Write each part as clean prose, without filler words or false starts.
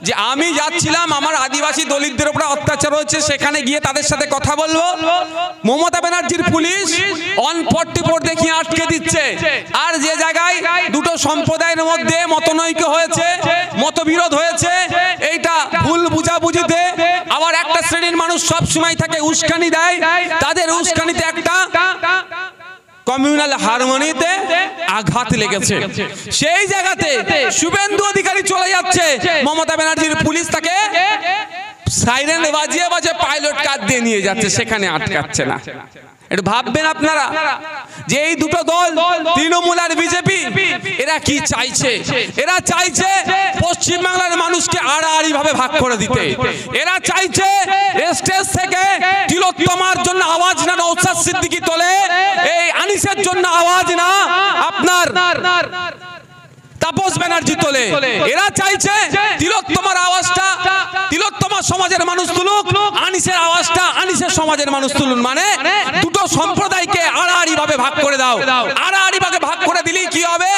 যে আমি যাচ্ছিলাম আমার আদিবাসী দলিতদের উপর অত্যাচার হচ্ছে, সেখানে গিয়ে তাদের সাথে কথা বলবো। মমতা ব্যানার্জির পুলিশ 144 দেখিয়ে আটকে দিচ্ছে। আর যে জায়গায় দুটো সম্প্রদায়ের মধ্যে মতনৈক্য হয়েছে, মতবিরোধ হয়েছে, এইটা ভুল বুঝাবুঝিতে আবার একটা শ্রেণীর মানুষ সব সময় থাকে উস্কানি দেয়, তাদের উস্কানিতে একটা কমিউনাল হারমোনিতে আঘাত লেগেছে। সেই জায়গাতে শুভেন্দু অধিকারী চলে যাচ্ছে, মমতা ব্যানার্জির পুলিশ তাকে সাইরেন বাজিয়ে বাজিয়ে পাইলট কার দিয়ে নিয়ে যাচ্ছে, সেখানে আটকাচ্ছে না। এটা ভাববেন আপনারা যে এই দুটো দল তৃণমূল আর বিজেপি এরা কি চাইছে। এরা চাইছে পশ্চিমবাংলার মানুষকে আড়াআড়ি ভাবে ভাগ করে দিতে। এরা চাইছে স্টেজ থেকে তিলোত্তমার জন্য আওয়াজ না নওশাদ সিদ্দিকী তোলে, এই আনিসের জন্য আওয়াজ না আপনার তাপস ব্যানার্জি তোলে। এরা চাইছে তিলোত্তমার আওয়াজটা তিলোত্তমা সমাজের মানুষ তুলুক, আনিসের আওয়াজটা আনিসের সমাজের মানুষ তুলুন। মানে দুটো সম্প্রদায়কে আড়াআড়ি ভাবে ভাগ করে দাও। আড়াআড়ি ভাবে ভাগ করে দিলেই কি হবে?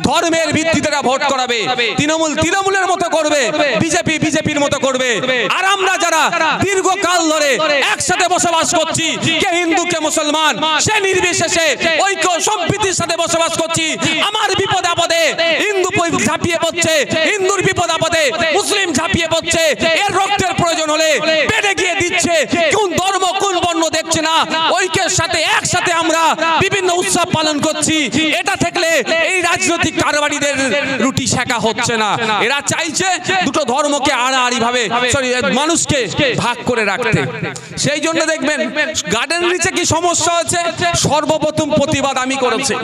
ধর্মের ভিত্তিতে ভোট করাবে। তৃণমূল তৃণমূলের মতো করবে, বিজেপি বিজেপির মতো করবে। আর আমরা যারা দীর্ঘকাল ধরে একসাথে বসবাস করছি, কে হিন্দু কে মুসলমান সে নির্বিশেষে ঐক্য সম্প্রীতির সাথে বসবাস করছি, আমার বিপদ আপদে হিন্দু ঝাঁপিয়ে পড়ছে, হিন্দুর বিপদ আপদে মুসলিম ঝাঁপিয়ে পড়ছে, এর রক্তের প্রয়োজন হলে বেড়ে গিয়ে দিচ্ছে। কোন ধর্ম কোন বর্ণ দেখছে না, ঐক্যের সাথে একসাথে আমরা বিভিন্ন উৎসব পালন করছি। এটা থাকলে এই রাজনৈতিক কারবারিদের রুটি শেখা হচ্ছে না। এরা চাইছে দুটো ধর্মকে আড়াআড়ি ভাবে মানুষকে ভাগ করে রাখতে। সেই জন্য দেখবেন গার্ডেন রিচে কি সমস্যা হচ্ছে, সর্বপ্রথম প্রতিবাদ আমি করেছি।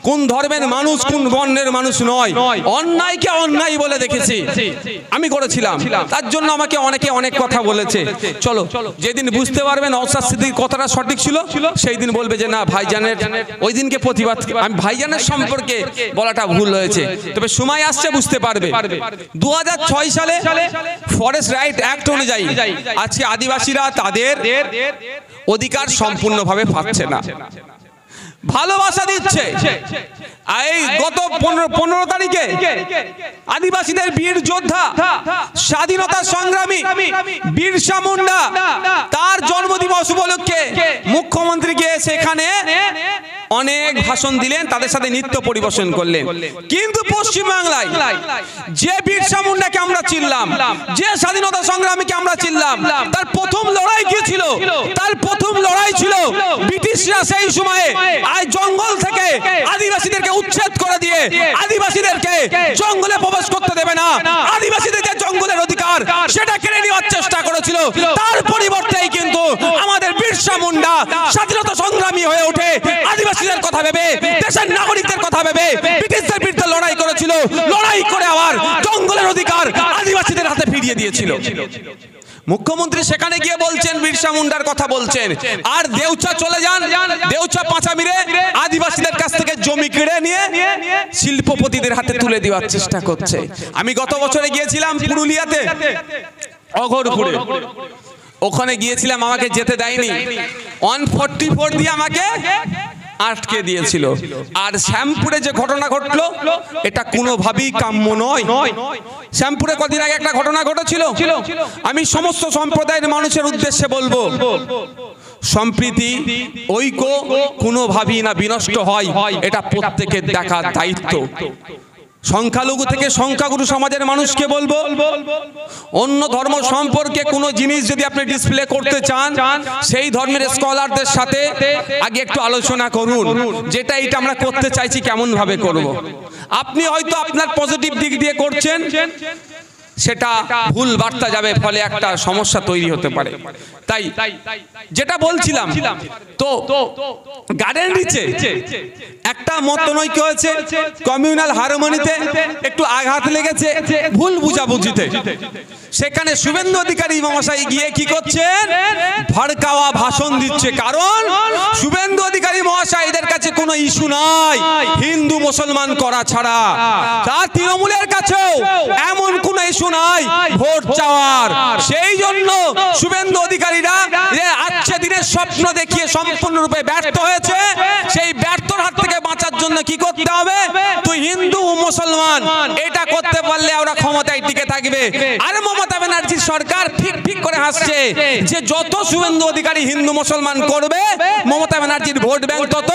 কোন ধর্মের মানুষ কোন বর্ণের মানুষ নয়, অন্যায়কে অন্যায় বলে দেখেছি, আমি করেছিলাম। তার জন্য আমাকে অনেকে অনেক কথা বলেছে। চলো যেদিন বুঝতে পারবেন নওশাদ সিদ্দিকীর কথাটা সঠিক ছিল, সেই দিন বলবে যে না ভাইজানের ওই দিনকে প্রতিবাদ, আমি ভাইজানের সম্পর্কে বলাটা ভুল হয়েছে। তবে সময় আসছে বুঝতে পারবে। 2006 সালে ফরেস্ট রাইট অ্যাক্ট অনুযায়ী আজকে আদিবাসীরা তাদের অধিকার সম্পূর্ণভাবে পাচ্ছে না। ভালোবাসা দিচ্ছে। এই গত 15 তারিখে আদিবাসীদের বীর যোদ্ধা স্বাধীনতা সংগ্রামী বিরসা মুন্ডা তার জন্মদিবস উপলক্ষে মুখ্যমন্ত্রী গিয়ে সেখানে অনেক ভাষণ দিলেন, তাদের সাথে নৃত্য পরিবেশন করলেন। কিন্তু পশ্চিমবাংলায় যে বিরসা মুন্ডাকে আমরা চিনলাম, যে স্বাধীনতা সংগ্রামীকে আমরা চিনলাম, তার প্রথম লড়াই কি ছিল? তার প্রথম লড়াই ছিল ব্রিটিশরা সেই সময়ে জঙ্গল থেকে আদিবাসীদেরকে উচ্ছেদ করে দিয়ে আদিবাসীদেরকে জঙ্গলে প্রবেশ করতে দেবে না, আদিবাসীদের যে জঙ্গলের অধিকার সেটা কেড়ে নেওয়ার চেষ্টা করেছিল। তার পরিবর্তেই কিন্তু আমাদের বিরসা মুন্ডা স্বাধীনতা সংগ্রামী হয়ে ওঠে, আদিবাসীদের কথা ভেবে, দেশের নাগরিকদের কথা ভেবে ব্রিটিশদের বিরুদ্ধে লড়াই করেছিল। লড়াই করে আবার জঙ্গলের অধিকার আদিবাসীদের হাতে ফিরিয়ে দিয়েছিল। মুখ্যমন্ত্রী সেখানে গিয়ে বলছেন, বিরসা মুন্ডার কথা বলছেন, আর দেউচা চলে যান, দেউচা পাঁচামিরে আদিবাসীদের কাছ থেকে জমি কেড়ে নিয়ে শিল্পপতিদের হাতে তুলে দেওয়ার চেষ্টা করছে। আমি গত বছরে গিয়েছিলাম পুরুলিয়াতে, অঘরপুরে, ওখানে গিয়েছিলাম, আমাকে যেতে দেয়নি, 144 দিয়ে আমাকে আটকে দিয়েছিল। আর শ্যামপুরে যে ঘটনা ঘটলো এটা কোনোভাবেই কাম্য নয়। শ্যামপুরে কদিন আগে একটা ঘটনা ঘটেছিল। আমি সমস্ত সম্প্রদায়ের মানুষের উদ্দেশ্যে বলবো, সম্প্রীতি ঐক্য কোনোভাবেই না বিনষ্ট হয়, এটা প্রত্যেকের দেখার দায়িত্ব। সংখ্যালঘু থেকে সংখ্যাগুরু সমাজের মানুষকে বলবো, অন্য ধর্ম সম্পর্কে কোনো জিনিস যদি আপনি ডিসপ্লে করতে চান, সেই ধর্মের স্কলারদের সাথে আগে একটু আলোচনা করুন, যেটা এটা আমরা করতে চাইছি কেমন ভাবে করব। আপনি হয়তো আপনার পজিটিভ দিক দিয়ে করছেন, সেটা ভুল বার্তা যাবে, ফলে একটা সমস্যা তৈরি হতে পারে। তাই যেটা বলছিলাম, তো গার্ডেন রিচে একটা মতনৈক্য হয়েছে, কমিউনাল হারমোনিতে একটু আঘাত লেগেছে, ভুল বুঝাবুঝিতে। সেখানে শুভেন্দু অধিকারী মহাশয় গিয়ে কি করছেন? ভড়কাওয়া ভাষণ দিচ্ছে। কারণ শুভেন্দু অধিকারী মহাশয় এদের কাছে কোনো ইস্যু নাই হিন্দু মুসলমান করা ছাড়া। তার তৃণমূলের কাছেও এমন কোনো ইস্যু নাই ভোট চাওয়ার। সেই জন্য শুভেন্দু অধিকারীরা আজকে দিনের স্বপ্ন দেখিয়ে সম্পূর্ণরূপে ব্যর্থ হয়েছে। সেই ব্যর্থর হাত থেকে বাঁচার জন্য কি করতে হবে? তুই হিন্দু মুসলমান এটা করতে পারলে ওরা ক্ষমতায় টিকে থাকবে। আর মমতা ব্যানার্জির সরকার ঠিক ঠিক করে হাসছে যে যত শুভেন্দু অধিকারী হিন্দু মুসলমান করবে মমতা ব্যানার্জির ভোট ব্যাংক তত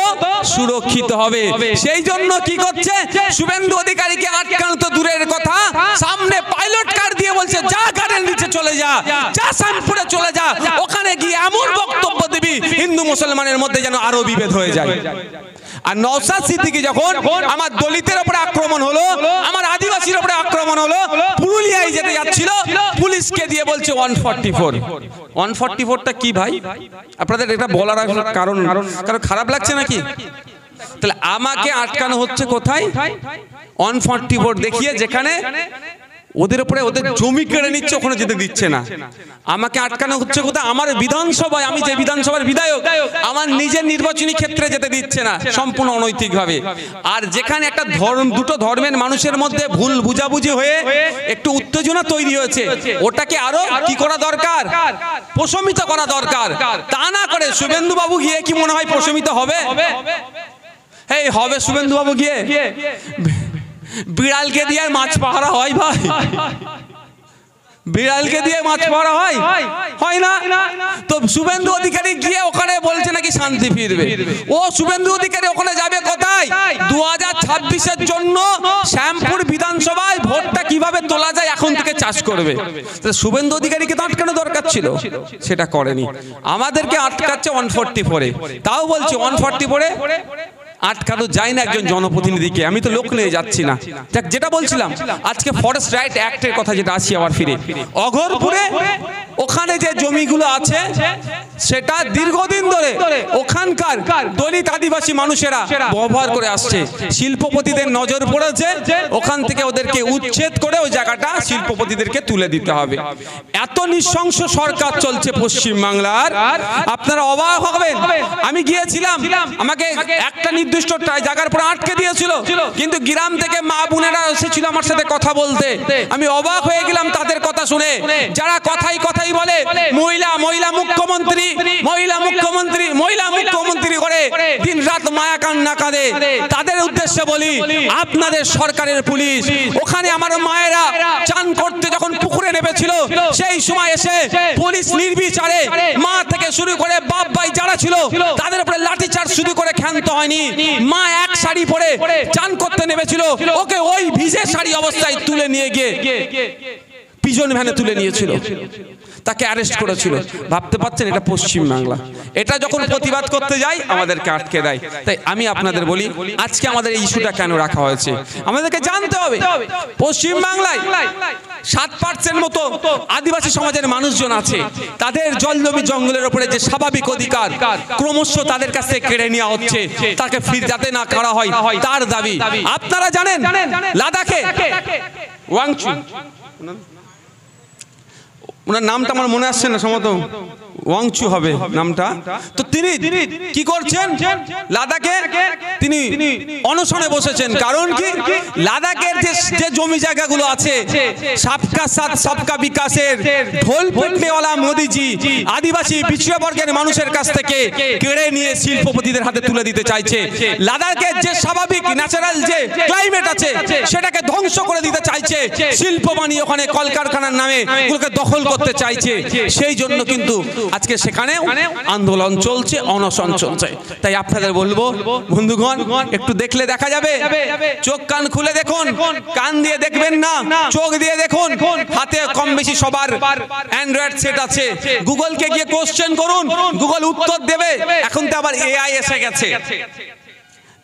সুরক্ষিত হবে। সেই জন্য কি করছে, শুভেন্দু অধিকারীকে আটকানো তো দূরের কথা, সামনে পাইলট কার দিয়ে বলছে যা গাড়ির নিচে চলে যা, যা শ্যামপুরে চলে যা, ওখানে গিয়ে এমন বক্তব্য দিবি হিন্দু মুসলমানের মধ্যে যেন আরো বিভেদ হয়ে যায়। আর নওশাদ সিদ্দিকী যখন আমার দলিতের উপরে আক্রমণ হলো, আমার আদিবাসীর উপরে আক্রমণ হলো, পুরুলিয়ায় যেতে যাচ্ছিল পুলিশকে দিয়ে বলছে 144। 144টা কি ভাই আপনাদের এটা বলার কারণ খারাপ লাগছে নাকি? তাহলে আমাকে আটকানো হচ্ছে কোথায়? 144 দেখিয়ে, যেখানে ওদের উপরে ওদের জমি কেড়ে নিচ্ছে, ওখানে যেতে দিচ্ছে না। আমাকে আটকানো হচ্ছে কোথায়? আমার বিধানসভায়, আমি যে বিধানসভার বিধায়ক, আমার নিজের নির্বাচনী ক্ষেত্রে যেতে দিচ্ছে না, সম্পূর্ণ অনৈতিকভাবে। আর যেখানে একটা দুটো ধর্মের মানুষের মধ্যে ভুল বুঝাবুঝি হয়ে একটু উত্তেজনা তৈরি হয়েছে, ওটাকে আরো কি করা দরকার? প্রশমিত করা দরকার। তা না করে শুভেন্দু বাবু গিয়ে কি মনে হয় প্রশমিত হবে? এই হবে শুভেন্দু বাবু গিয়ে? বিড়ালকে দিয়ে মাছ পাহারা হয় ভাই? বিড়ালকে দিয়ে মাছ পাহারা হয়? হয় না। তো শুভেন্দু অধিকারী গিয়ে ওখানে বলছে নাকি শান্তি ফিরবে। ও শুভেন্দু অধিকারী ওখানে যাবে কোথায়? 2026-এর জন্য শ্যামপুর বিধানসভায় ভোটটা কিভাবে তোলা যায় এখন থেকে চাষ করবে। শুভেন্দু অধিকারীকে তো আটকানো দরকার ছিল, সেটা করেনি। আমাদেরকে আটকাচ্ছে 144-এ। তাও বলছি 144-এ আটকানো যায় না একজন জনপ্রতিনিধিকে। আমি তো লোক নিয়ে যাচ্ছি না। যেটা বলছিলাম আজকে ফরেস্ট রাইট অ্যাক্টের কথা, যেটা আসি আবার ফিরে, অঘরপুরে ওখানে যে জমিগুলো আছে সেটা দীর্ঘদিন ধরে ওখানকার দলিত আদিবাসী মানুষেরা ব্যবহার করে আসছে। শিল্পপতিদের নজর পড়েছে, ওখান থেকে ওদেরকে উচ্ছেদ করে ওই জায়গাটা শিল্পপতিদেরকে তুলে দিতে হবে। এত নৃশংস সরকার চলছে পশ্চিম বাংলার, আপনারা অবাক হবেন। আমি গিয়েছিলাম, আমাকে একটা নির্দিষ্ট জায়গার পর আটকে দিয়েছিল, কিন্তু গ্রাম থেকে মা বোনেরা এসেছিল আমার সাথে কথা বলতে। আমি অবাক হয়ে গেলাম তাদের কথা শুনে, যারা কথাই কথাই বলে মহিলা মহিলা মুখ্যমন্ত্রী, মহিলা মুখ্যমন্ত্রী, মহিলা মুখ্যমন্ত্রী করে দিন রাত মায়া কান্না কাঁদে। তাদের উদ্দেশ্যে বলি, আপনাদের সরকারের পুলিশ ওখানে আমার মায়েরা চান করতে যখন পুকুরে নেমেছিল, সেই সময় এসে পুলিশ নির্বিচারে মা থেকে শুরু করে বাপ ভাই যারা ছিল তাদের উপরে লাঠিচার্জ শুরু করে ক্ষান্ত হয়নি। মা এক শাড়ি পরে চান করতে নেমেছিল, ওকে ওই ভিজে শাড়ি অবস্থায় তুলে নিয়ে গিয়ে পিজন ভ্যানে তুলে নিয়েছিল, তাকে অ্যারেস্ট করেছিল। ভাবতে পারছেন এটা পশ্চিম বাংলা। এটা যখন প্রতিবাদ করতে যাই আমাদেরকে আটকে দেয়। তাই আমি আপনাদের বলি, আজকে আমাদের এই ইস্যুটা কেন রাখা হয়েছে আমাদেরকে জানতে হবে। পশ্চিম বাংলায় 7% মতো আদিবাসী সমাজের মানুষজন আছে, তাদের জলজমি জঙ্গলের উপরে যে স্বাভাবিক অধিকার ক্রমশ তাদের কাছে কেড়ে নেওয়া হচ্ছে, তাকে ফিরে যাতে না করা হয় তার দাবি। আপনারা জানেন লাদাখে ওয়াংচু, ওনার নামটা আমার মনে আসছে না, সম্ভবত ওয়াংচু হবে নামটা। তো তিনি কি করছেন লাদাখে? তিনি অনশনে বসেছেন। কারণ কি? লাদাখের যে জমি জায়গাগুলো আছে, সবকা সাথ সবকা বিকাশের ঢোল পিটনেওয়ালা মোদিজি আদিবাসী পিছিয়ে বর্গের মানুষের কাছ থেকে কেড়ে নিয়ে শিল্পপতিদের হাতে তুলে দিতে চাইছে। লাদাখের যে স্বাভাবিক ন্যাচারাল যে ক্লাইমেট আছে সেটাকে ধ্বংস করে দিতে চাইছে। শিল্প বানিয়ে ওখানে কলকারখানার নামে ওগুলোকে দখল করতে চাইছে। সেই জন্য কিন্তু আজকে সেখানে আন্দোলন চলছে, অনশন চলছে। তাই আপনাদের বলবো বন্ধুগণ, একটু দেখলে দেখা যাবে, চোখ কান খুলে দেখুন, কান দিয়ে দেখবেন না, চোখ দিয়ে দেখুন। হাতে কম বেশি সবার অ্যান্ড্রয়েড সেট আছে, গুগলকে গিয়ে কোশ্চেন করুন, গুগল উত্তর দেবে। এখন তো আবার এআই এসে গেছে,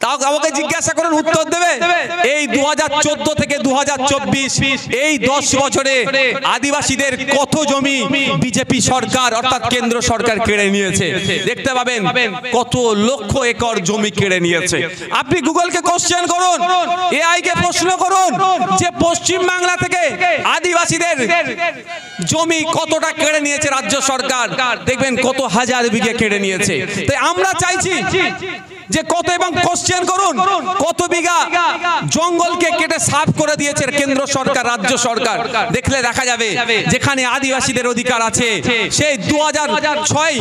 তাও আমাকে জিজ্ঞাসা করুন উত্তর দেবে। এই 2014 থেকে 2024 এই 10 বছরে আদিবাসীদের কত জমি বিজেপি সরকার অর্থাৎ কেন্দ্র সরকার কেড়ে নিয়েছে দেখতে পাবেন। কত লক্ষ একর জমি কেড়ে নিয়েছে। আপনি গুগলকে কোশ্চেন করুন, এআই কে প্রশ্ন করুন যে পশ্চিম বাংলা থেকে আদিবাসীদের জমি কতটা কেড়ে নিয়েছে রাজ্য সরকার, দেখবেন কত হাজার বিঘে কেড়ে নিয়েছে। তাই আমরা চাইছি যে কত, এবং কোশ্চেন করুন কত বিঘা জঙ্গলকে কেটে সাফ করে দিয়েছে কেন্দ্র সরকার, রাজ্য সরকার। দেখলে দেখা যাবে যেখানে আদিবাসীদের অধিকার আছে সেই 2006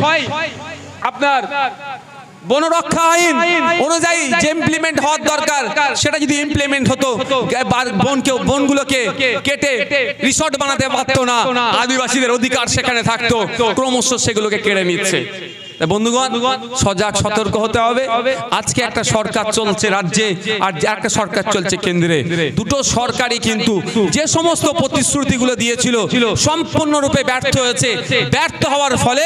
আপনার বনরক্ষা আইন অনুযায়ী যে ইমপ্লিমেন্ট হওয়ার দরকার সেটা যদি ইমপ্লিমেন্ট হতো, বনগুলোকে কেটে রিসর্ট বানাতে পারতো না, আদিবাসীদের অধিকার সেখানে থাকতো, ক্রমশ সেগুলোকে কেড়ে নিচ্ছে। বন্ধুগণ, সজাগ সতর্ক হতে হবে। আজকে একটা সরকার চলছে রাজ্যে, আর একটা সরকার চলছে কেন্দ্রে। দুটো সরকারই কিন্তু যে সমস্ত প্রতিশ্রুতিগুলো দিয়েছিল সম্পূর্ণরূপে ব্যর্থ হয়েছে। ব্যর্থ হওয়ার ফলে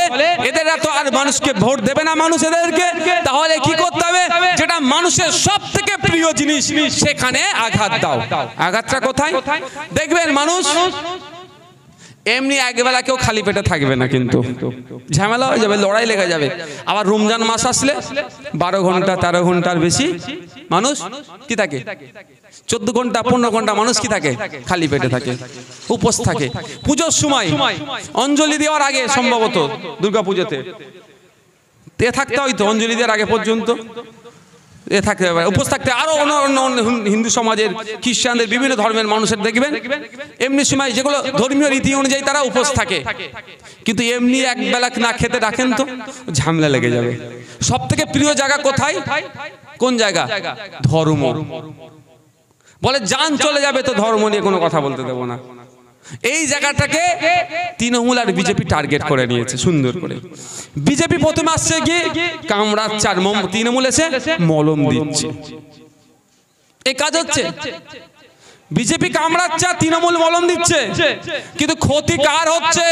এদেররা তো আর মানুষকে ভোট দেবে না মানুষ এদেরকে। তাহলে কি করতে হবে? যেটা মানুষের সব থেকে প্রিয় জিনিস সেখানে আঘাত দাও। আঘাতটা কোথায়? দেখবেন মানুষ এমনি একবেলা কেউ খালি পেটে থাকবে না, কিন্তু ঝামেলা হয়ে যাবে, লড়াই লেগে যাবে। আবার রমজান মাস আসলে 12 ঘন্টা 13 ঘন্টার বেশি মানুষ কি থাকে, 14 ঘন্টা 15 ঘন্টা মানুষ কি থাকে, খালি পেটে থাকে, উপোস থাকে। পুজোর সময় অঞ্জলি দেওয়ার আগে সম্ভবত দুর্গা পুজোতে থাকতে হয়তো অঞ্জলি দেওয়ার আগে পর্যন্ত থাকতে হবে, উপোস থাকতে। আরো অন্য হিন্দু সমাজের, খ্রিস্টানদের, বিভিন্ন ধর্মের মানুষের দেখবেন এমনি সময় যেগুলো ধর্মীয় রীতি অনুযায়ী তারা উপোস থাকে, কিন্তু এমনি এক বেলা না খেতে রাখেন তো ঝামেলা লেগে যাবে। সব থেকে প্রিয় জায়গা কোথায়? কোন জায়গা? ধর্ম। বলে জান চলে যাবে তো ধর্ম নিয়ে কোনো কথা বলতে দেবো না। এই জায়গাটাকে তৃণমূল আর বিজেপি টার্গেট করে নিয়েছে সুন্দর করে। বিজেপি প্রথমে আসছে গিয়ে কামড়াচ্ছে, আর তৃণমূল এসে মলম দিচ্ছে। এই কাজ হচ্ছে। বিজেপি কামড়াচ্ছে আর তৃণমূল মলম দিচ্ছে, কিন্তু ক্ষতি কার হচ্ছে?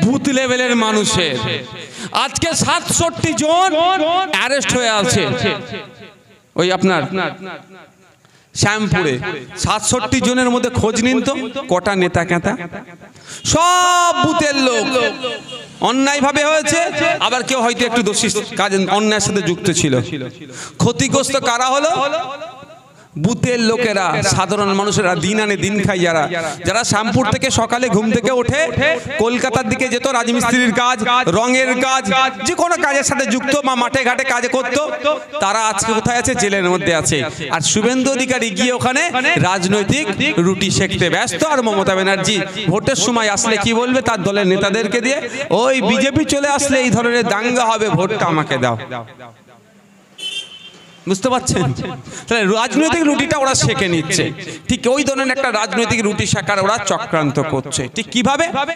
বুথ লেভেলের মানুষের। আজকে 67 জন অ্যারেস্ট হয়ে আছে ওই আপনার শ্যামপুরে। 67 জনের মধ্যে খোঁজ নিন তো কটা নেতা কেতা, সব বুথের লোক। অন্যায় ভাবে হয়েছে, আবার কেউ হয়তো একটু দোষী কাজ অন্যায়ের সাথে যুক্ত ছিল। ক্ষতিগ্রস্ত কারা হলো? বুথের লোকেরা, সাধারণ মানুষেরা, দিন আনে দিন খাই যারা। যারা শ্যামপুর থেকে সকালে ঘুম থেকে ওঠে কলকাতার দিকে যেত, রাজমিস্ত্রির কাজ, রঙের কাজ, যে কোনো কাজের সাথে যুক্ত, বা মাঠে ঘাটে কাজ করতো, তারা আজকে কোথায় আছে? জেলের মধ্যে আছে। আর শুভেন্দু অধিকারী গিয়ে ওখানে রাজনৈতিক রুটি সেঁকতে ব্যস্ত। আর মমতা ব্যানার্জি ভোটের সময় আসলে কি বলবে তার দলের নেতাদেরকে দিয়ে, ওই বিজেপি চলে আসলে এই ধরনের দাঙ্গা হবে, ভোটটা আমাকে দাও। বুঝতে পারছেন? তাহলে রাজনৈতিক রুটিটা ওরা সেঁকে নিচ্ছে। ঠিক ওই ধরনের একটা রাজনৈতিক রুটি শেখার ওরা চক্রান্ত করছে। ঠিক কিভাবে?